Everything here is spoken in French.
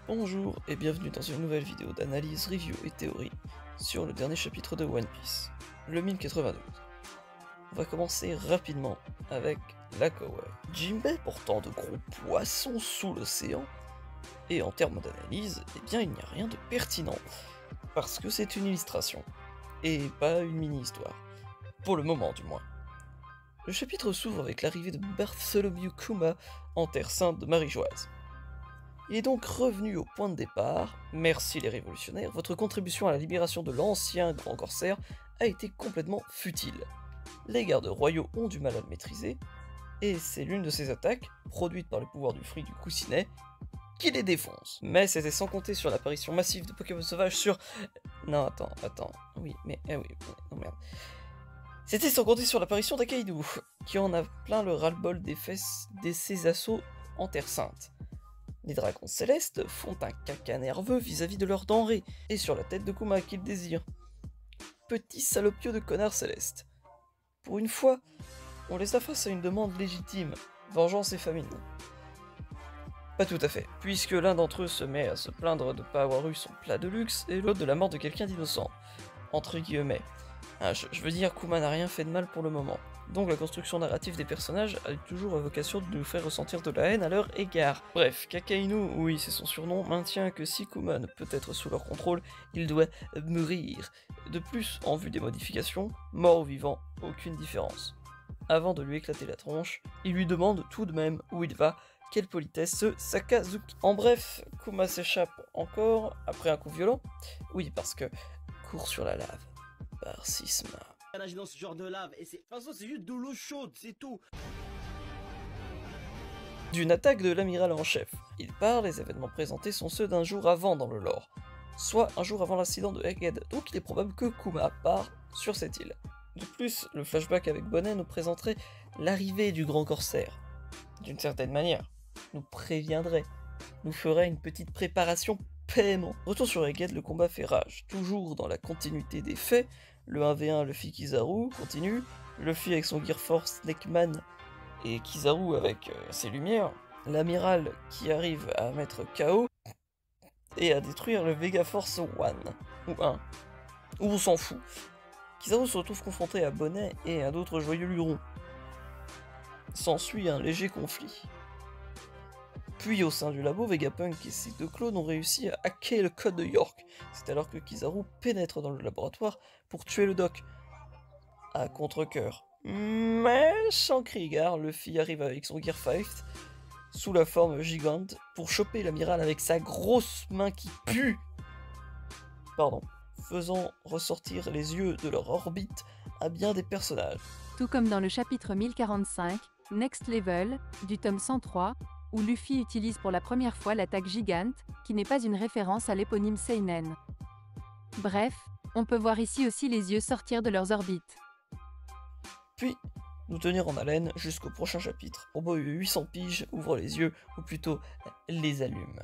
Bonjour et bienvenue dans une nouvelle vidéo d'analyse, review et théorie sur le dernier chapitre de One Piece, le 1092. On va commencer rapidement avec la Kawaii. Jinbei portant de gros poissons sous l'océan, et en termes d'analyse, eh bien il n'y a rien de pertinent, parce que c'est une illustration, et pas une mini-histoire, pour le moment du moins. Le chapitre s'ouvre avec l'arrivée de Bartholomew Kuma en Terre Sainte de Marie-Joise. Il est donc revenu au point de départ. Merci les révolutionnaires, votre contribution à la libération de l'ancien grand corsaire a été complètement futile. Les gardes royaux ont du mal à le maîtriser, et c'est l'une de ces attaques, produite par le pouvoir du fruit du coussinet, qui les défonce. Mais c'était sans compter sur l'apparition massive de Pokémon sauvages sur... Non, attends, oui, non merde. C'était sans compter sur l'apparition d'Akainu, qui en a plein le ras-le-bol des fesses de ses assauts en Terre Sainte. Les dragons célestes font un caca nerveux vis-à-vis de leurs denrées, et sur la tête de Kuma qu'ils désirent. Petit salopio de connards célestes. Pour une fois, on les a face à une demande légitime, vengeance et famine. Pas tout à fait, puisque l'un d'entre eux se met à se plaindre de ne pas avoir eu son plat de luxe, et l'autre de la mort de quelqu'un d'innocent. Entre guillemets. Je veux dire, Kuma n'a rien fait de mal pour le moment. Donc la construction narrative des personnages a toujours vocation de nous faire ressentir de la haine à leur égard. Bref, Kakainu, oui c'est son surnom, maintient que si Kuma ne peut être sous leur contrôle, il doit mourir. De plus, en vue des modifications, mort ou vivant, aucune différence. Avant de lui éclater la tronche, il lui demande tout de même où il va, quelle politesse ce Sakazuki. En bref, Kuma s'échappe encore après un coup violent. Oui, parce que court sur la lave. Par Sisma. Nager dans ce genre de lave et de toute façon c'est juste de l'eau chaude, c'est tout. D'une attaque de l'amiral en chef. Il part, les événements présentés sont ceux d'un jour avant dans le lore, soit un jour avant l'incident de Egghead, donc il est probable que Kuma part sur cette île. De plus, le flashback avec Bonnet nous présenterait l'arrivée du grand corsaire. D'une certaine manière, nous préviendrait, nous ferait une petite préparation paiement. Retour sur Egghead, le combat fait rage, toujours dans la continuité des faits. Le 1v1 Luffy Kizaru continue, Luffy avec son Gear Force Neckman et Kizaru avec ses lumières, l'amiral qui arrive à mettre KO et à détruire le Vega Force 1 ou 1, ou on s'en fout. Kizaru se retrouve confronté à Bonnet et à d'autres joyeux lurons. S'ensuit un léger conflit. Puis au sein du labo, Vegapunk et ses deux clones ont réussi à hacker le code de York. C'est alors que Kizaru pénètre dans le laboratoire pour tuer le doc. À contre-cœur. Mais sans cri gare, Luffy arrive avec son Gear 5 sous la forme gigante pour choper l'amiral avec sa grosse main qui pue. Pardon. Faisant ressortir les yeux de leur orbite à bien des personnages. Tout comme dans le chapitre 1045, Next Level, du tome 103, où Luffy utilise pour la première fois l'attaque gigante, qui n'est pas une référence à l'éponyme Seinen. Bref, on peut voir ici aussi les yeux sortir de leurs orbites. Puis, nous tenir en haleine jusqu'au prochain chapitre. Robot 800 piges ouvre les yeux, ou plutôt les allume.